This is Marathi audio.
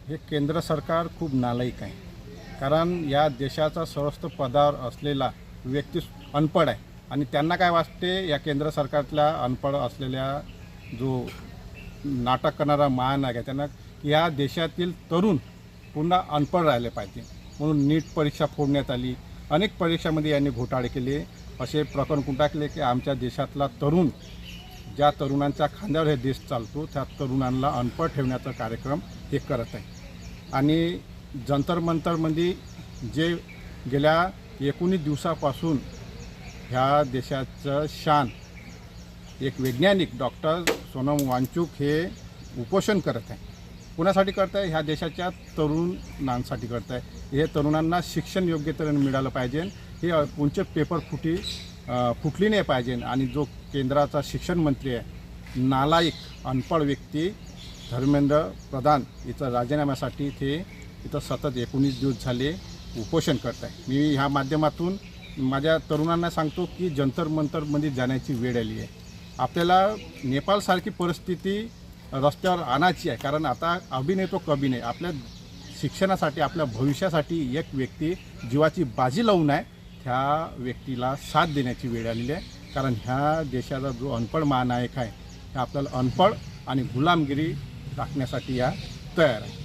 हे केंद्र सरकार खूप नालायक आहे. कारण या देशाचा सर्वोच्च पदावर असलेला व्यक्ती अनपढ आहे आणि त्यांना काय वाटते या केंद्र सरकारतल्या अनपढ असलेल्या जो नाटक करणारा महानायक आहे त्यांना या देशातील तरुण पुन्हा अनपढ राहिले पाहिजे म्हणून नीट परीक्षा फोडण्यात आली. अनेक परीक्षामध्ये यांनी घोटाळे केले. असे प्रकरण कुठे टाकले की आमच्या देशातला तरुण ज्या तरुणांच्या खांद्यावर हे देश चालतो त्या तरुणांना अनपढ ठेवण्याचा कार्यक्रम हे करत आहे. आणि जंतर मंतरमध्ये जे गेल्या 19 दिवसापासून ह्या देशाचं शान एक वैज्ञानिक डॉक्टर सोनम वांगचुक हे उपोषण करत आहे. कुणासाठी करत आहे? ह्या देशाच्या तरुणांसाठी करत आहे. हे तरुणांना शिक्षण योग्य तऱ्हेने मिळालं पाहिजे. हे कोणचे पेपर फुटली नाही पाहिजे. आणि जो केंद्राचा शिक्षण मंत्री आहे नालायक अनपढ व्यक्ती धर्मेंद्र प्रधान याचं राजीनाम्यासाठी ते इथं सतत 19 दिवस झाले उपोषण करत आहे. मी ह्या माध्यमातून माझ्या तरुणांना सांगतो की जंतर मंतरमध्ये जाण्याची वेळ आली आहे. आपल्याला नेपाळसारखी परिस्थिती रस्त्यावर आणायची आहे. कारण आता अभी नाही तो कभी नाही. आपल्या शिक्षणासाठी आपल्या भविष्यासाठी एक व्यक्ती जीवाची बाजी लावून आहे त्या व्यक्तीला साथ देण्याची वेळ आलेली आहे. कारण ह्या देशाचा जो अनपढ महानायक आहे हे आपल्याला अनपढ आणि गुलामगिरी टाकण्यासाठी या तयार आहे.